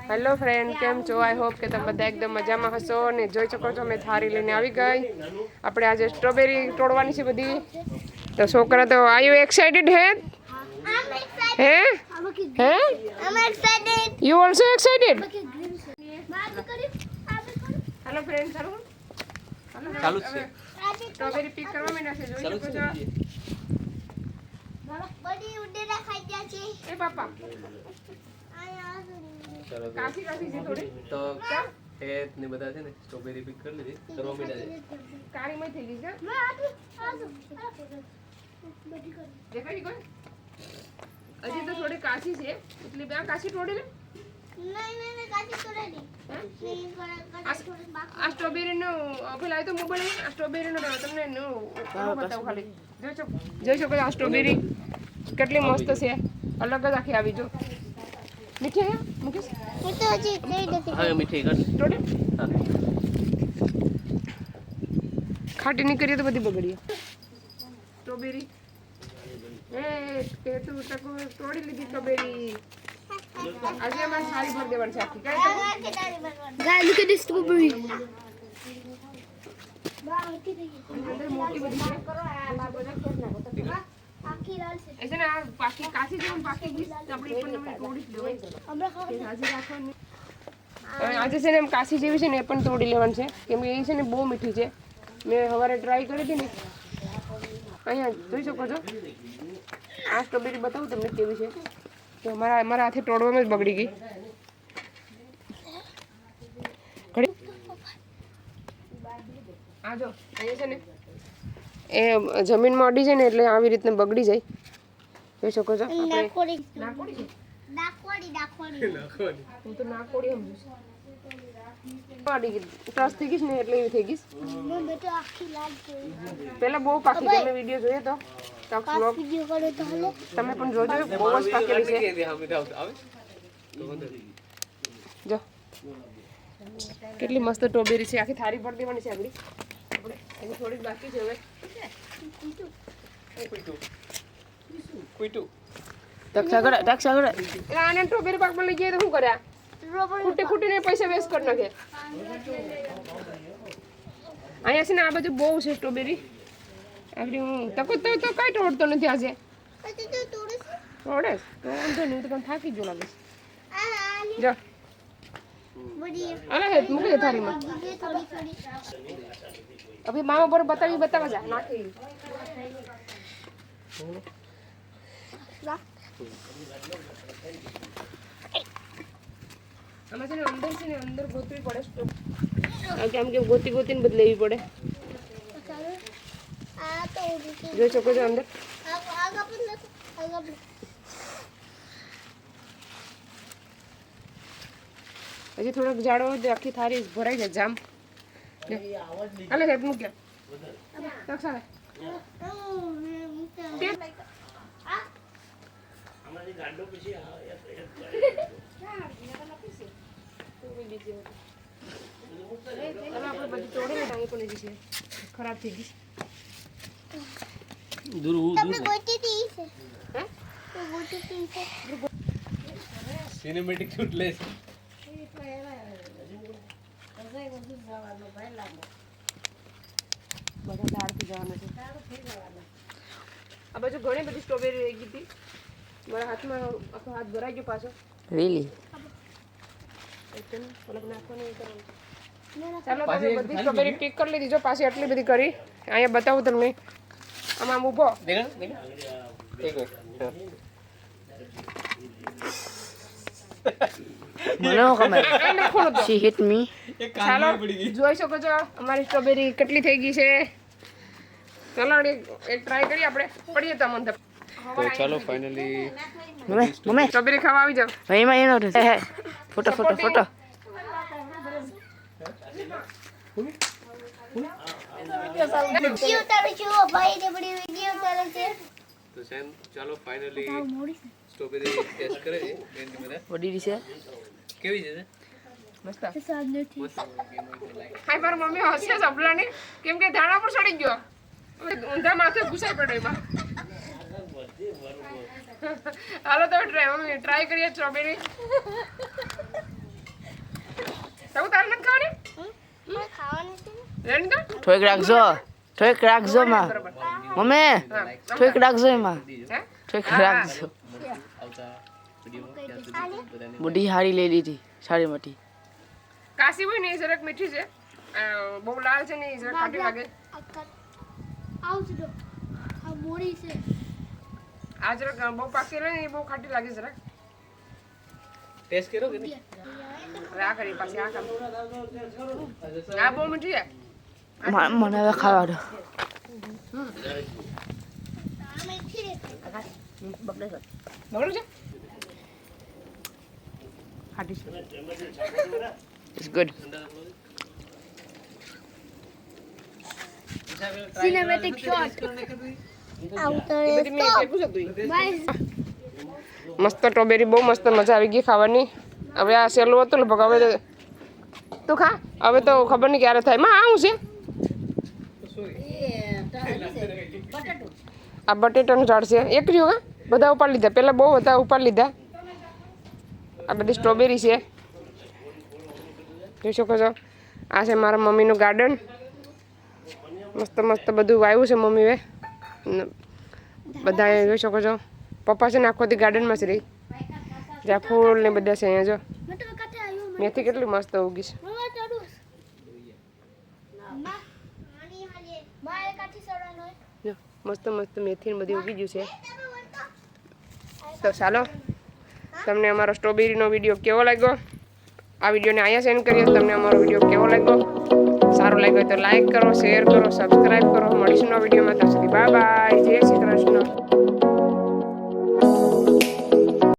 Hello friend, કેમ છો? I hope કે તમે બધા એકદમ મજામાં હશો ને જોઈ શકો છો મેં થારી લઈને આવી ગઈ. આપણે આજે સ્ટ્રોબેરી તોડવાની છે બધી. તો છોકરા તો આર યુ એક્સાઇટેડ હે? હે? હે? You also excited? Hello friend, ચાલુ ચાલુ છે. સ્ટ્રોબેરી પિક કરવા માંડ્યા છે, જોઈ શકો છો. બડી ઉડેરા ખાઈ ગયા છે એ પાપા. કાસી કાસી છે થોડી તો હેત ને બધા છે ને સ્ટ્રોબેરી પિક કરી લીધી. કરવા માંડ્યા છે. કાળી માં થઈ ગઈ છે. દેખાડી કોઈ હજી તો થોડી કાસી છે એટલે બે કાસી તોડી લે. નહીં કાસી તોડી આ સ્ટ્રોબેરી નો પેલા તો મોબાઈલ આ સ્ટ્રોબેરી નો તમને બતાવું ખાલી. જોઈ શકો આ સ્ટ્રોબેરી કેટલી મસ્ત છે, અલગ જ આખી આવી જો. મીઠી હે મુકેશ? તો હજી દઈ દે. હા મીઠી કર તોડી. હા ખાટી ની કરીએ તો બધી બગડી. સ્ટ્રોબેરી એ કે તું તકો તોડી લીધી સ્ટ્રોબેરી. આજે અમારે સારી ભર દેવાની છે આખી. ગાય લુક એટ ધીસ સ્ટ્રોબેરી. અંદર મોટી બધી છે. આખી લાલ છે. ऐसे ना पाकी कासी जो पाकी गीस આપણે પણ તમે તોડી લેવાય છે. આપણે હાજી રાખવાની. આજે છે ને એમ કાસી જેવી છે ને એ પણ તોડી લેવાની છે કેમ કે એ છે ને બહુ મીઠી છે. મેં સવારે ટ્રાય કરી હતી ને. અહીંયા જોઈ શકો છો આ સ્ટ્રોબેરી બતાવું તમને કેવી છે. તો મારા હાથે તોડવામાં જ બગડી ગઈ. આ જો અહીંયા છે ને એ જમીનમાં અડી જાય ને એટલે આવી રીતે બગડી જાય. જોઈ શકો છો. નાકોડી હું તો નાકોડી સમજુ છું. અડી ગઈ ટચ થઈ ગઈ ને એટલે એવી થઈ ગઈ. પેલા બહુ પાકી તમે વિડીયો જોયો તો તમે પણ જોજો, બહુ જ પાકેલી છે. જો કેટલી મસ્ત સ્ટ્રોબેરી છે. આખી થાળી ભરી દેવાની છે આગળ. આપણે એની થોડીક બાકી છે હવે. આને સ્ટ્રોબેરી પાકમાં લઈ જઈએ તો શું કર્યા? ખૂટીને પૈસા વેસ્ટ કરી નાખે. અહીંયા છે ને આ બાજુ બહુ છે સ્ટ્રોબેરી. આપણી હું તકો તો કઈ તોડતો નથી આજે. તોડે તો વાંધો નહીં, તો થાકી જો લાગે. જો અરે હે મૂકી દે થાળીમાં. અભી મામા પર બતાવા જા નાખી. આમાં છે ને અંદર છે ને અંદર ગોતવી પડે સ્ટોક. કેમ કે ગોતીને બદલાવી પડે. જોઈ શકો છો અંદર. હજી થોડોક જાડો હોય આખી થાળી ભરાઈ જાય જામ. અલે હેપ મૂક્યા ખરાબ થઈ ગઈ. સિનેમેટિક શૂટ લે છે. બધા ઝાડથી જવાના છે. આ બાજુ ઘણી બધી સ્ટ્રોબેરી રહી ગઈ હતી. મારા હાથમાં આખો હાથ ભરાઈ ગયો પાછો. રીલી ચાલો તમે બધી સ્ટ્રોબેરી પિક કરી લીધી. જો પાછી આટલી બધી કરી. અહીંયા બતાવું તમને. આમાં ઊભો ચાલો જોઈ શકો છો અમારી સ્ટ્રોબેરી કેટલી થઈ ગઈ છે. ચાલો એક ટ્રાય કરીએ આપણે. પડીએ તો મને. તો ચાલો ફાઇનલી સ્ટ્રોબેરી ખાવા આવી જાવ. ફોટો તો સેન ચાલો ફાઇનલી સ્ટ્રોબેરી ટેસ્ટ કરે છે. બેન બધા વડી છે કેવી છે? મસ્ત. હાય માર મમ્મી હસે સબલાની કેમ કે ધાણા પર ચડી ગયો. ઊંધા માથે ઘુસાઈ પડ્યો એમાં. હાલો તો ટ્રાય કરીએ સ્ટ્રોબેરી. થોડીક રાખજો માં મમ્મી થોડીક રાખજો એમાં હે થોડીક રાખજો બુઢી હારી લઈ લીધી સારી મોટી કાશી હોય ને એ જરાક મીઠી છે બહુ લાલ છે ને એ જરાક ખાટી લાગે આ જરાક બહુ પાકી રહે ને એ બહુ ખાટી લાગે જરાક ટેસ્ટ કર્યો કે નહીં હવે આ કરી પાછી આ કામ આ બહુ મીઠી છે મને હવે ખાવા દો બગડે છે ખાટી છે ઇટ્સ ગુડ Cinematic shot. મસ્ત સ્ટ્રોબેરી બહુ મસ્ત મજા આવી ગઈ ખાવાની હવે આ સહેલું હતું ને હવે તું ખા હવે તો ખબર નહીં ક્યારે થાય માં આવું છે આ બટેટાનું ઝાડ છે એક જો હા બધા ઉપાડી લીધા પહેલાં બહુ હતા ઉપાડી લીધા આ બધી સ્ટ્રોબેરી છે જોઈ શકો છો આ છે મારા મમ્મીનું ગાર્ડન મસ્ત મસ્ત બધું વાવ્યું છે મમ્મીએ બધા જોઈ શકો છો પપ્પા છે ને આખો દી ગાર્ડનમાં જ રહી જ્યાં ફૂલ ને બધા છે અહીંયા જો મેથી કેટલી મસ્ત ઉગી છે જો મસ્ત મસ્ત મેથી ને બધી ઉગી ગયું છે તો ચાલો તમને અમારો સ્ટ્રોબેરીનો વિડીયો કેવો લાગ્યો આ વિડીયોને અહીંયા સેન્ડ કરીએ તમને અમારો વિડીયો કેવો લાગ્યો સારો લાગ્યો હોય તો લાઈક કરો શેર કરો સબસ્ક્રાઈબ કરો મળીશું નવા વિડીયોમાં ત્યાં સુધી બાય બાય જય શ્રી કૃષ્ણ